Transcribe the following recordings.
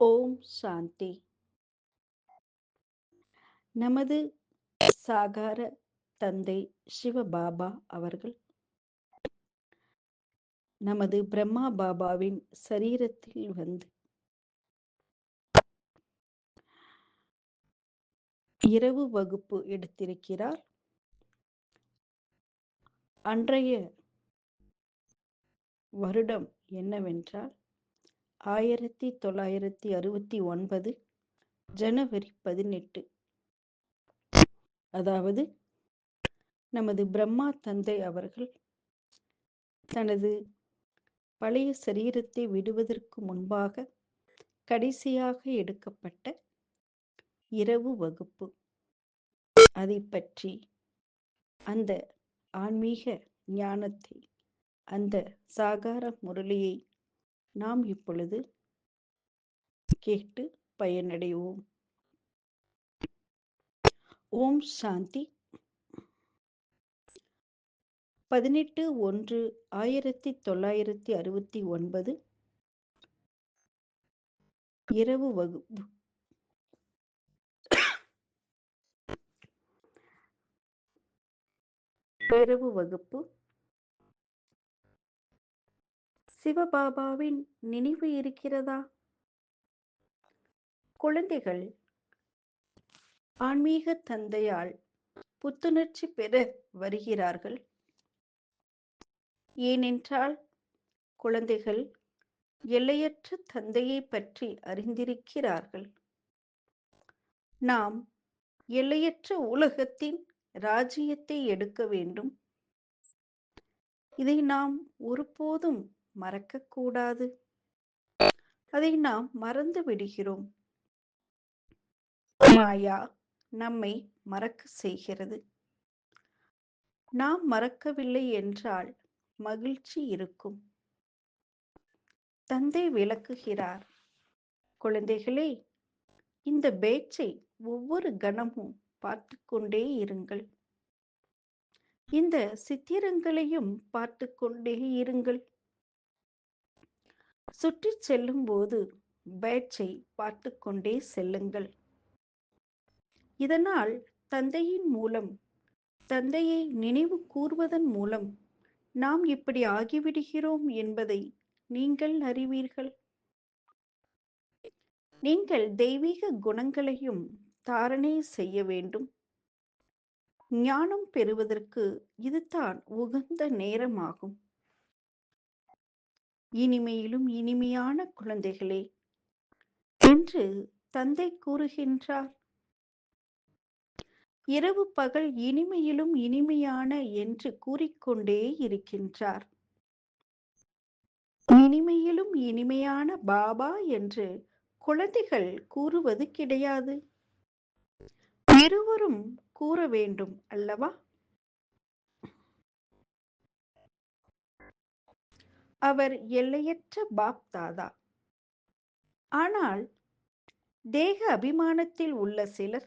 ஓம் சாந்தி. நமது சாகார தந்தை சிவபாபா அவர்கள் நமது பிரம்மா பாபாவின் சரீரத்தில் வந்து இரவு வகுப்பு எடுத்திருக்கிறார். அன்றைய வருடம் என்னவென்றால் 1969 ஜனவரி 18. அதாவது நமது பிரம்மா தந்தை அவர்கள் தனது பழைய சரீரத்தை விடுவதற்கு முன்பாக கடைசியாக எடுக்கப்பட்ட இரவு வகுப்பு. அதை பற்றி அந்த ஆன்மீக ஞானத்தை, அந்த சாகார முரளியை நாம் இப்பொழுது கேட்டு பயனடைவோம். ஓம் சாந்தி. 18/1/1969 இரவு வகுப்பு. இரவு வகுப்பு சிவபாபாவின் நினைவு இருக்கிறதா? குழந்தைகள் ஆன்மீக தந்தையால் புத்துணர்ச்சி பெற வருகிறார்கள். ஏனென்றால் குழந்தைகள் எல்லையற்ற தந்தையை பற்றி அறிந்திருக்கிறார்கள். நாம் எல்லையற்ற உலகத்தின் ராஜ்யத்தை எடுக்க வேண்டும். இதை நாம் ஒருபோதும் மறக்கக்கூடாது. அதை நாம் மறந்து விடுகிறோம். மாயா நம்மை மறக்க செய்கிறது. நாம் மறக்கவில்லை என்றால் மகிழ்ச்சி இருக்கும். தந்தை விளக்குகிறார், குழந்தைகளே, இந்த பேச்சை ஒவ்வொரு கணமும் பார்த்து கொண்டே இருங்கள். இந்த சித்திரங்களையும் பார்த்து கொண்டே இருங்கள். சுற்றி செல்லும் போது பேட்சை பார்த்து கொண்டே செல்லுங்கள். இதனால் தந்தையின் மூலம், தந்தையை நினைவு கூர்வதன் மூலம் நாம் இப்படி ஆகிவிடுகிறோம் என்பதை நீங்கள் அறிவீர்கள். நீங்கள் தெய்வீக குணங்களையும் தாரணை செய்ய வேண்டும். ஞானம் பெறுவதற்கு இதுதான் உகந்த நேரமாகும். இனிமையிலும் இனிமையான குழந்தைகளே என்று தந்தை கூறுகின்றார். இரவு பகல் இனிமையிலும் இனிமையான என்று கூறிக்கொண்டே இருக்கின்றார். இனிமையிலும் இனிமையான பாபா என்று குழந்தைகள் கூறுவது கிடையாது. இருவரும் கூற வேண்டும் அல்லவா? அவர் எல்லையற்ற பாப் தாதா. ஆனால் தேக அபிமானத்தில் உள்ள சிலர்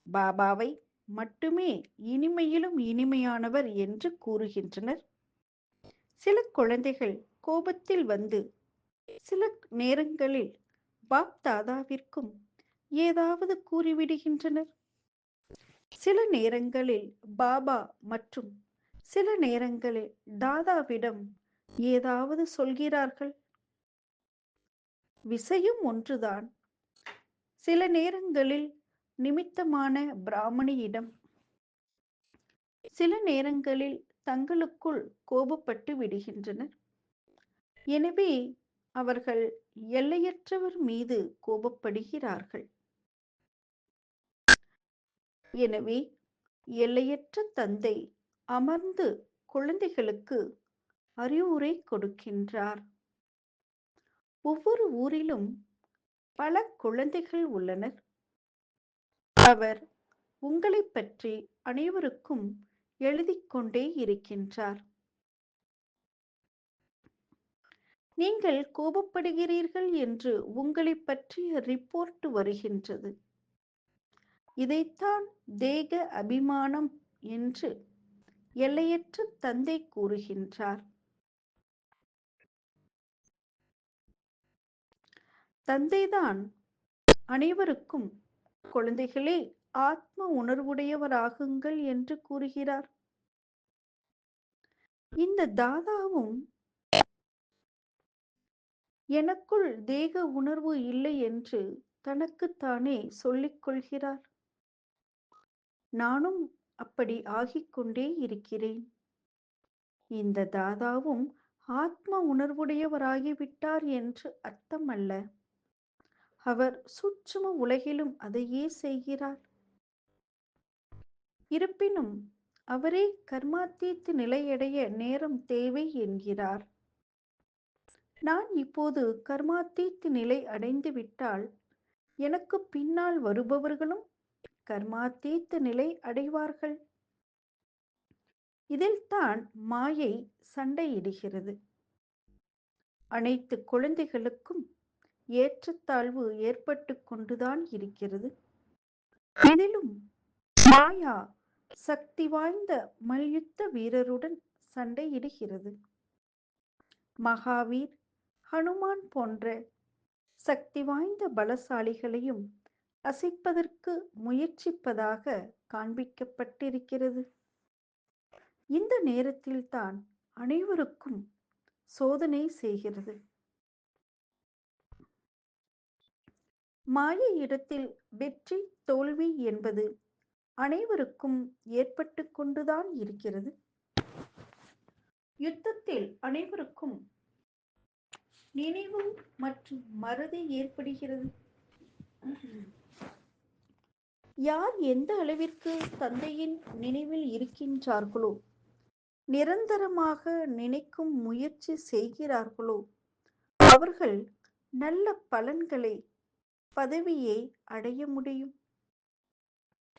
பாபாவை மட்டுமே இனிமையிலும் இனிமையானவர் என்று கூறுகின்றனர். சில குழந்தைகள் கோபத்தில் வந்து சில நேரங்களில் பாப் தாதாவிற்கும் ஏதாவது கூறிவிடுகின்றனர். சில நேரங்களில் பாபா மற்றும் சில நேரங்களில் தாதாவிடம் ஏதாவது சொல்கிறார்கள். விஷயம் ஒன்றுதான். சில நேரங்களில் நிமித்தமான பிராமணியிடம், சில நேரங்களில் தங்களுக்குள் கோபப்பட்டு விடுகின்றனர். எனவே அவர்கள் எல்லையற்றவர் மீது கோபப்படுகிறார்கள். எனவே எல்லையற்ற தந்தை அமர்ந்து குழந்தைகளுக்கு அறிவுரை கொடுக்கின்றார். ஒவ்வொரு ஊரிலும் பல குழந்தைகள் உள்ளனர். அவர் உங்களை பற்றி அனைவருக்கும் எழுதிக் கொண்டே இருக்கின்றார். நீங்கள் கோபப்படுகிறீர்கள் என்று உங்களை பற்றிய ரிப்போர்ட் வருகின்றது. இதைத்தான் தேக அபிமானம் என்று எல்லையற்ற தந்தை கூறுகின்றார். தந்தைதான் அனைவருக்கும் குழந்தைகளே ஆத்ம உணர்வுடையவராகுங்கள் என்று கூறுகிறார். இந்த தாதாவும் எனக்குள் தேக உணர்வு இல்லை என்று தனக்குத்தானே சொல்லிக் கொள்கிறார். நானும் அப்படி ஆகிக்கொண்டே இருக்கிறேன். இந்த தாதாவும் ஆத்ம உணர்வுடையவராகிவிட்டார் என்று அர்த்தமல்ல. அவர் சூட்சும உலகிலும் அதையே செய்கிறார். இருப்பினும் அவரே கர்மாத்தீத் நிலையடைய நேரம் தேவை என்கிறார். நான் இப்போது கர்மாத்தீத் நிலை அடைந்து விட்டால் எனக்கு பின்னால் வருபவர்களும் கர்மாத்தீத் நிலை அடைவார்கள். இதில்தான் மாயை சண்டையிடுகிறது. அனைத்து குழந்தைகளுக்கும் ஏற்றத்தாழ்வு ஏற்பட்டு கொண்டுதான் இருக்கிறது. இதிலும் மாயா சக்தி வாய்ந்த மல்யுத்த வீரருடன் சண்டையிடுகிறது. மகாவீர், ஹனுமான் போன்ற சக்தி வாய்ந்த பலசாலிகளையும் அசைப்பதற்கு முயற்சிப்பதாக காண்பிக்கப்பட்டிருக்கிறது. இந்த நேரத்தில்தான் அனைவருக்கும் சோதனை செய்கிறது. மாயை இடத்தில் வெற்றி தோல்வி என்பது அனைவருக்கும் ஏற்பட்டு கொண்டுதான் இருக்கிறது. யுத்தத்தில் அனைவருக்கும் நினைவு மற்றும் மறதி ஏற்படுகிறது. யார் எந்த அளவிற்கு தந்தையின் நினைவில் இருக்கின்றார்களோ, நிரந்தரமாக நினைக்கும் முயற்சி செய்கிறார்களோ, அவர்கள் நல்ல பலன்களை, பதவியை அடைய முடியும்.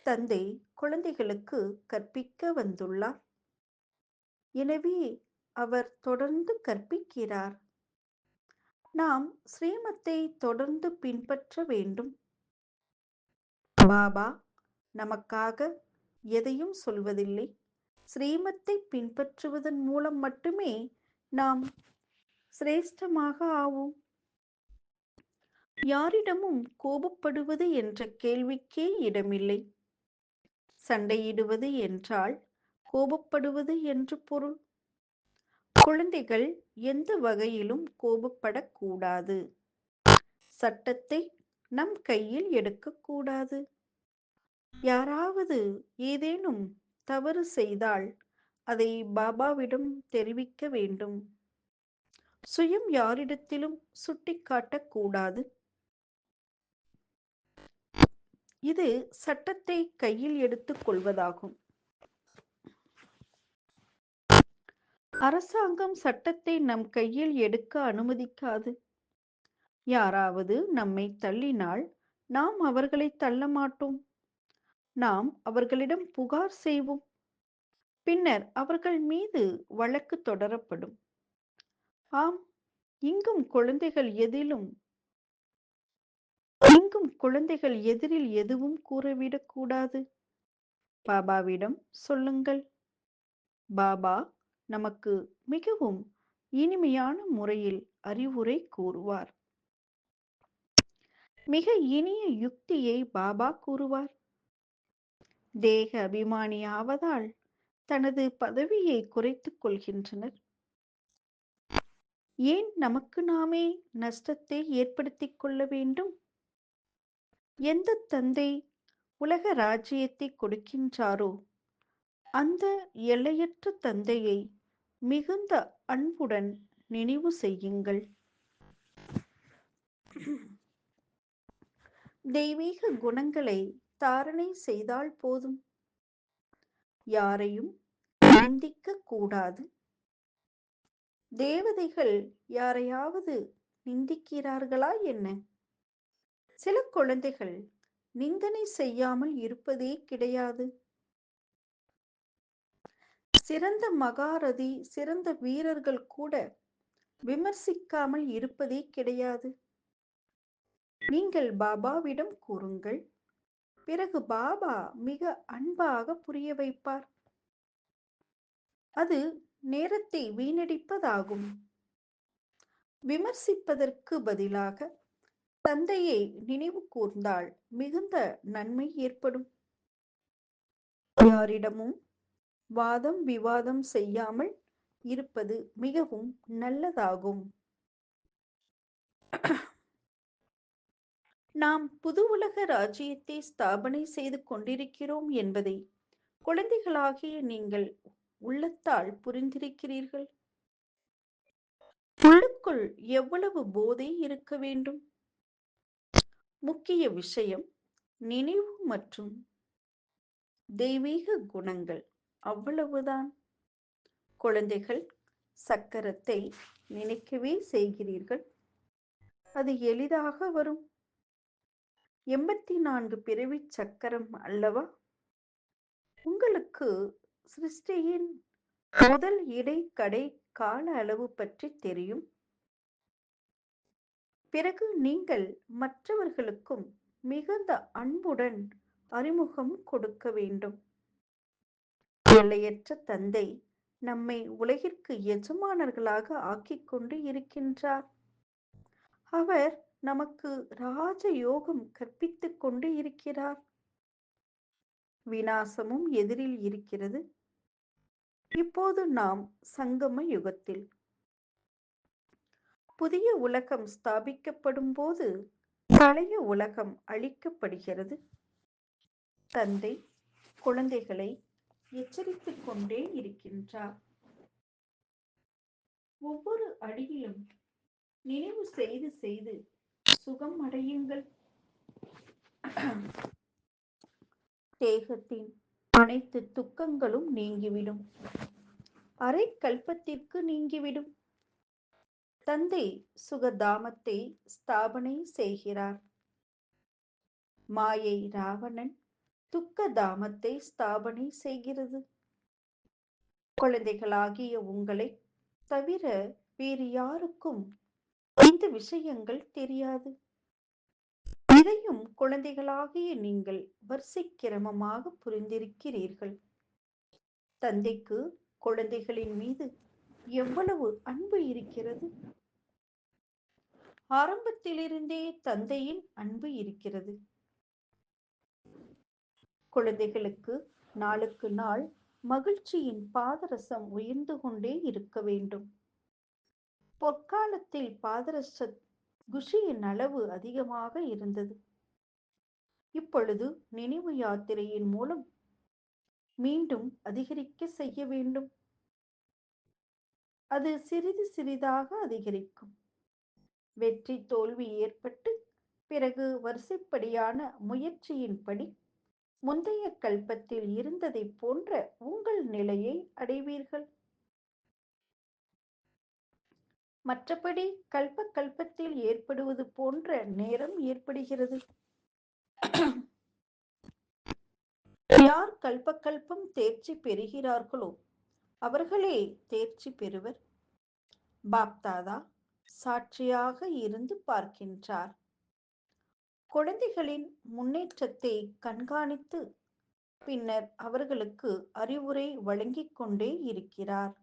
தந்தை குழந்தைகளுக்கு கற்பிக்க வந்துள்ளார். எனவே அவர் தொடர்ந்து கற்பிக்கிறார். நாம் ஸ்ரீமத்தை தொடர்ந்து பின்பற்ற வேண்டும். பாபா நமக்காக எதையும் சொல்வதில்லை. ஸ்ரீமத்தை பின்பற்றுவதன் மூலம் மட்டுமே நாம் சிரேஷ்டமாக ஆவோம். யாரிடமும் கோபப்படுவது என்ற கேள்விக்கே இடமில்லை. சண்டையிடுவது என்றால் கோபப்படுவது என்று பொருள். குழந்தைகள் எந்த வகையிலும் கோபப்படக்கூடாது. சட்டத்தை நம் கையில் எடுக்கக்கூடாது. யாராவது ஏதேனும் தவறு செய்தால் அதை பாபாவிடம் தெரிவிக்க வேண்டும். சுயம் யாரிடத்திலும் சுட்டிக்காட்டக்கூடாது. இது சட்டத்தை கையில் எடுத்துக் கொள்வதாகும். அரசாங்கம் சட்டத்தை நம் கையில் எடுக்க அனுமதிக்காது. யாராவது நம்மை தள்ளினால் நாம் அவர்களை தள்ள மாட்டோம். நாம் அவர்களிடம் புகார் செய்வோம். பின்னர் அவர்கள் மீது வழக்கு தொடரப்படும். ஆம், இங்கும் குழந்தைகள் எதிரில் எதுவும் கூறவிடக்கூடாது. பாபாவிடம் சொல்லுங்கள். பாபா நமக்கு மிகவும் இனிமையான முறையில் அறிவுரை கூறுவார். மிக இனிய யுக்தியை பாபா கூறுவார். தேக அபிமானியாவதால் தனது பதவியை குறைத்துக் கொள்கின்றனர். ஏன் நமக்கு நாமே நஷ்டத்தை ஏற்படுத்திக் கொள்ள வேண்டும்? எந்த தந்தை உலக ராஜ்யத்தை கொடுக்கின்றாரோ அந்த எல்லையற்ற தந்தையை மிகுந்த அன்புடன் நினைவு செய்யுங்கள். தெய்வீக குணங்களை தாரணை செய்தால் போதும். யாரையும் நிந்திக்க கூடாது. தேவதைகள் யாரையாவது நிந்திக்கிறார்களா என்ன? சில குழந்தைகள் நிந்தனை செய்யாமல் இருப்பதே கிடையாது. சிறந்த மகாரதி, சிறந்த வீரர்கள் கூட விமர்சிக்காமல் இருப்பதே கிடையாது. நீங்கள் பாபாவிடம் கூறுங்கள். பிறகு பாபா மிக அன்பாக புரிய வைப்பார். அது நேரத்தை வீணடிப்பதாகும். விமர்சிப்பதற்கு பதிலாக தந்தையை நினைவு கூர்ந்தால் மிகுந்த நன்மை ஏற்படும். யாரிடமும் வாதம் விவாதம் செய்யாமல் இருப்பது மிகவும் நல்லதாகும். நாம் புது உலக ராஜ்யத்தை ஸ்தாபனை செய்து கொண்டிருக்கிறோம் என்பதை குழந்தைகளாகிய நீங்கள் உள்ளத்தால் புரிந்திருக்கிறீர்கள். உள்ளுக்குள் எவ்வளவு போதை இருக்க வேண்டும்! முக்கிய விஷயம் நினைவு மற்றும் தெய்வீக குணங்கள், அவ்வளவுதான். குழந்தைகள் சக்கரத்தை நினைக்கவே செய்கிறீர்கள். அது எளிதாக வரும். 84 பிறவிச் சக்கரம் அல்லவா? உங்களுக்கு சிருஷ்டியின் முதல் இடைக்கடை கால அளவு பற்றி தெரியும். பிறகு நீங்கள் மற்றவர்களுக்கும் மிகுந்த அன்புடன் அறிமுகம் கொடுக்க வேண்டும். எல்லையற்ற தந்தை நம்மை உலகிற்கு எஜமானர்களாக ஆக்கிக் கொண்டு இருக்கின்றார். அவர் நமக்கு ராஜ யோகம் கற்பித்துக் கொண்டு இருக்கிறார். விநாசமும் எதிரில் இருக்கிறது. இப்போது நாம் சங்கம யுகத்தில். புதிய உலகம் ஸ்தாபிக்கப்படும் போது பழைய உலகம் அழிக்கப்படுகிறது. தந்தை குழந்தைகளை எச்சரித்துக் கொண்டே இருக்கின்றார். ஒவ்வொரு அடியிலும் நினைவு செய்து செய்து சுகம் அடையுங்கள். தேகத்தின் அனைத்து துக்கங்களும் நீங்கிவிடும். அரை கல்பத்திற்கு நீங்கிவிடும். தந்தை சுகதாமத்தை ஸ்தாபனை செய்கிறார். மாயை ராவணன் துக்கதாமத்தை ஸ்தாபனை செய்கிறது. குழந்தைகளாகிய உங்களை தவிர வேறு யாருக்கும் இந்த விஷயங்கள் தெரியாது. இதையும் குழந்தைகளாகிய நீங்கள் வரிசைக்கிரமமாக புரிந்திருக்கிறீர்கள். தந்தைக்கு குழந்தைகளின் மீது எவ்வளவு அன்பு இருக்கிறது! ஆரம்பத்திலிருந்தே தந்தையின் அன்பு இருக்கிறது. குழந்தைகளுக்கு நாளுக்கு நாள் மகிழ்ச்சியின் பாதரசம் உயர்ந்து கொண்டே இருக்க வேண்டும். பொற்காலத்தில் பாதரச குஷியின் அளவு அதிகமாக இருந்தது. இப்பொழுது நினைவு யாத்திரையின் மூலம் மீண்டும் அதிகரிக்க செய்ய வேண்டும். அது சிறிது சிறிதாக அதிகரிக்கும். வெற்றி தோல்வி ஏற்பட்டு பிறகு வரிசைப்படியான முயற்சியின்படி முந்தைய கல்பத்தில் இருந்ததை போன்ற உங்கள் நிலையை அடைவீர்கள். மற்றபடி கல்ப கல்பத்தில் ஏற்படுவது போன்ற நேரம் ஏற்படுகிறது. யார் கல்ப கல்பம் தேர்ச்சி பெறுகிறார்களோ அவர்களே தேர்ச்சி பெறுவர். பாப்தாதா சாட்சியாக இருந்து பார்க்கின்றார். குழந்தைகளின் முன்னேற்றத்தை கண்காணித்து பின்னர் அவர்களுக்கு அறிவுரை வழங்கிக் கொண்டே இருக்கிறார்.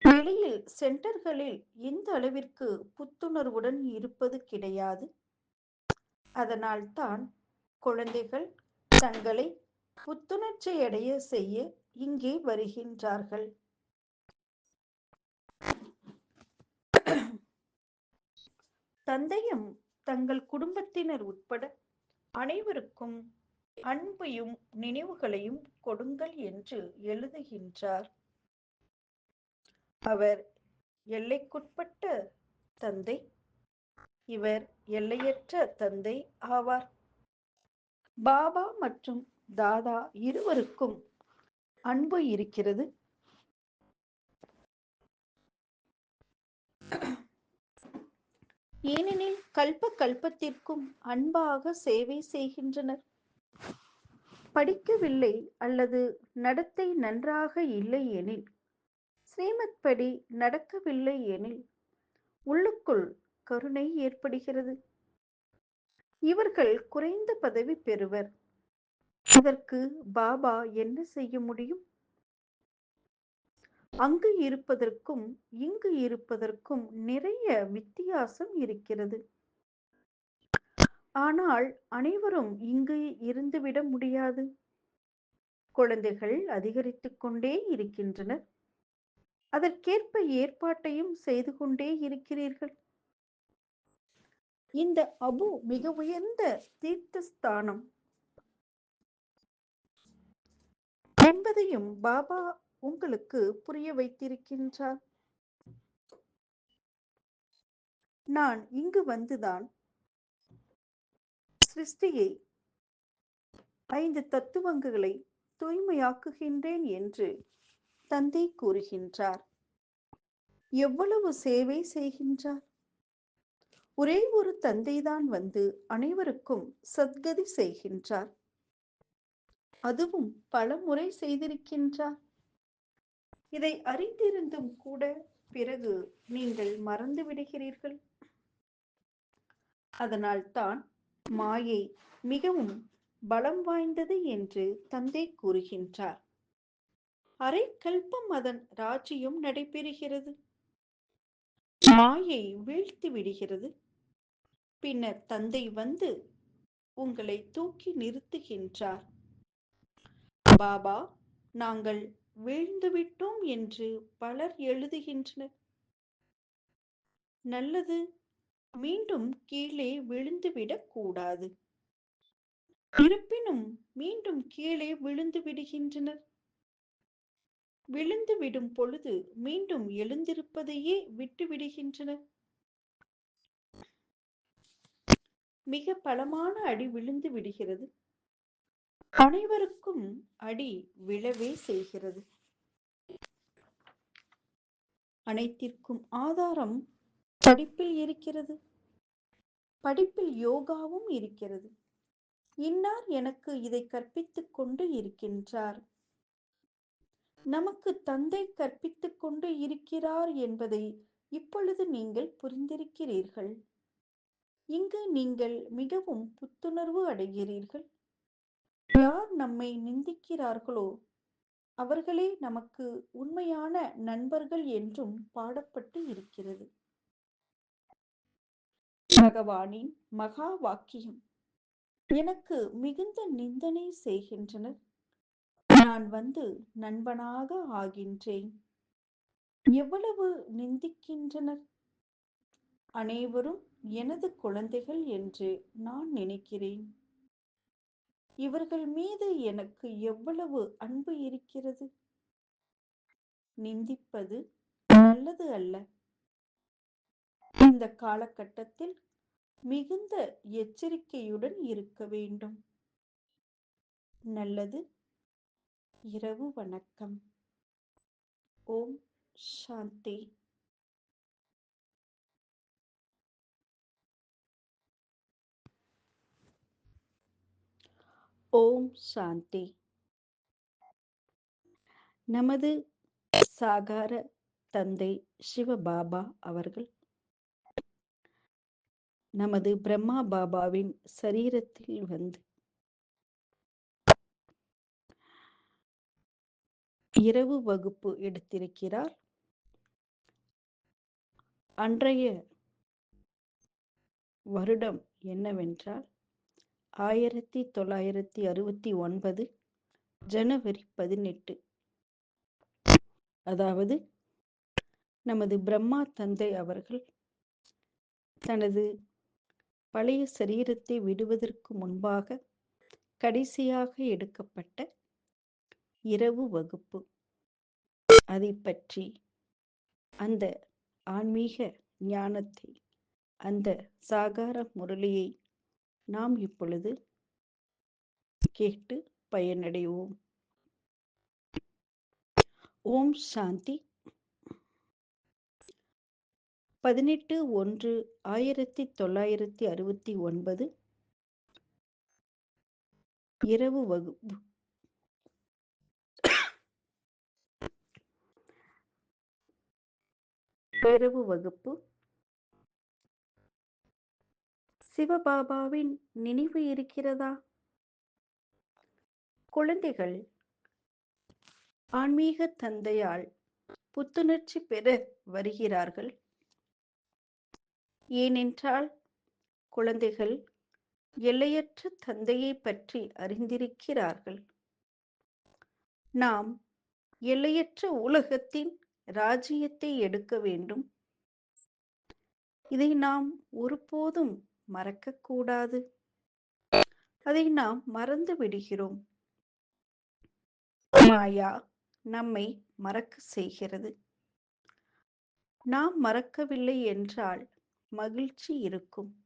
வெளியில் சென்டர்களில் இந்த அளவிற்கு புத்துணர்வுடன் இருப்பது கிடையாது. அதனால்தான் குழந்தைகள் தங்களை புத்துணர்ச்சியடைய செய்ய இங்கே வருகின்றார்கள். தந்தையும் தங்கள் குடும்பத்தினர் உட்பட அனைவருக்கும் அன்பையும் நினைவுகளையும் கொடுங்கள் என்று எழுதுகின்றார். அவர் எல்லைக்குட்பட்ட தந்தை. இவர் எல்லையற்ற தந்தை ஆவார். பாபா மற்றும் தாதா இருவருக்கும் அன்பு இருக்கிறது. ஏனெனில் கல்ப கல்பத்திற்கும் அன்பாக சேவை செய்கின்றனர். படிக்கவில்லை அல்லது நடத்தை நன்றாக இல்லை எனில், ஸ்ரீமத் படி நடக்கவில்லை எனில் உள்ளுக்குள் கருணை ஏற்படுகிறது. இவர்கள் குறைந்த பதவி பெறுவர். இதற்கு பாபா என்ன செய்ய முடியும்? அங்கு இருப்பதற்கும் இங்கு இருப்பதற்கும் நிறைய வித்தியாசம் இருக்கிறது. ஆனால் அனைவரும் இங்கு இருந்துவிட முடியாது. குழந்தைகள் அதிகரித்துக் கொண்டே இருக்கின்றனர். அதற்கேற்ப ஏற்பாட்டையும் செய்து கொண்டே இருக்கிறீர்கள். இந்த அபு மிக உயர்ந்த தீர்த்தஸ்தானம் என்பதையும் பாபா உங்களுக்கு புரிய வைத்திருக்கின்றார். நான் இங்கு வந்துதான் சிருஷ்டியை 5 தத்துவங்களை தூய்மையாக்குகின்றேன் என்று தந்தை கூறுகின்றார். எவ்வளவு சேவை செய்கின்றார்! ஒரே ஒரு தந்தைதான் வந்து அனைவருக்கும் சத்கதி செய்கின்றார். அதுவும் பல முறை செய்திருக்கின்றார். இதை அறிந்திருந்தும் கூட பிறகு நீங்கள் மறந்து விடுகிறீர்கள். அதனால்தான் மாயை மிகவும் பலம் வாய்ந்தது என்று தந்தை கூறுகின்றார். அரை கல்பம் அதன் ராஜ்யம் நடைபெறுகிறது. மாயை வீழ்த்தி விடுகிறது. பின்னர் தந்தை வந்து உங்களை தூக்கி நிறுத்துகின்றார். பாபா, நாங்கள் வீழ்ந்துவிட்டோம் என்று பலர் எழுதுகின்றனர். நல்லது, மீண்டும் கீழே விழுந்துவிடக் கூடாது. இருப்பினும் மீண்டும் கீழே விழுந்து விடுகின்றனர். விழுந்து விடும் பொழுது மீண்டும் எழுந்திருப்பதையே விட்டு விடுகின்றனர். மிக பலமான அடி விழுந்து விடுகிறது. அனைவருக்கும் அடி விழவே செய்கிறது. அனைத்திற்கும் ஆதாரம் படிப்பில் இருக்கிறது. படிப்பில் யோகாவும் இருக்கிறது. இன்னார் எனக்கு இதை கற்பித்துக் கொண்டு இருக்கின்றார். நமக்கு தந்தை கற்பித்துக் கொண்டு இருக்கிறார் என்பதை இப்பொழுது நீங்கள் புரிந்திருக்கிறீர்கள். இங்கு நீங்கள் மிகவும் புத்துணர்வு அடைகிறீர்கள். யார் நம்மை நிந்திக்கிறார்களோ அவர்களே நமக்கு உண்மையான நண்பர்கள் என்றும் பாடப்பட்டு இருக்கிறது. பகவானின் மகா வாக்கியம். எனக்கு மிகுந்த நிந்தனை செய்கின்றனர். நான் வந்து நண்பனாக ஆகின்றேன். எவ்வளவு நிந்திக்கின்றனர்! அனைவரும் எனது குழந்தைகள் என்று நான் நினைக்கிறேன். இவர்கள் மீது எனக்கு எவ்வளவு அன்பு இருக்கிறது! நிந்திப்பது நல்லது அல்ல. இந்த காலகட்டத்தில் மிகுந்த எச்சரிக்கையுடன் இருக்க வேண்டும். நல்லது. இரவு வணக்கம். ஓம் சாந்தி. ஓம் சாந்தி. நமது சாகார தந்தை சிவபாபா அவர்கள் நமது பிரம்மா பாபாவின் சரீரத்தில் வந்து இரவு வகுப்பு எடுத்திருக்கிறார். அன்றைய வருடம் என்னவென்றால் 1969 ஜனவரி 18. அதாவது நமது பிரம்மா தந்தை அவர்கள் தனது பழைய சரீரத்தை விடுவதற்கு முன்பாக கடைசியாக எடுக்கப்பட்ட இரவு வகுப்பு. அதை பற்றி அந்த ஆன்மீக ஞானத்தை, அந்த சாகார முரளியை நாம் இப்பொழுது கேட்டு பயனடைவோம். ஓம் சாந்தி. 18/1/1969 இரவு வகுப்பு. இரவு வகுப்பு. சிவபாபாவின் நினைவு இருக்கிறதா? குழந்தைகள் ஆன்மீக தந்தையால் புத்துணர்ச்சி பெற வருகிறார்கள். ஏனென்றால் குழந்தைகள் எல்லையற்ற தந்தையை பற்றி அறிந்திருக்கிறார்கள். நாம் எல்லையற்ற உலகத்தின் ராஜ்யத்தை எடுக்க வேண்டும். இதை நாம் ஒருபோதும் மறக்கக்கூடாது. அதை நாம் மறந்து விடுகிறோம். மாயா நம்மை மறக்க செய்கிறது. நாம் மறக்கவில்லை என்றால் மகிழ்ச்சி இருக்கும்.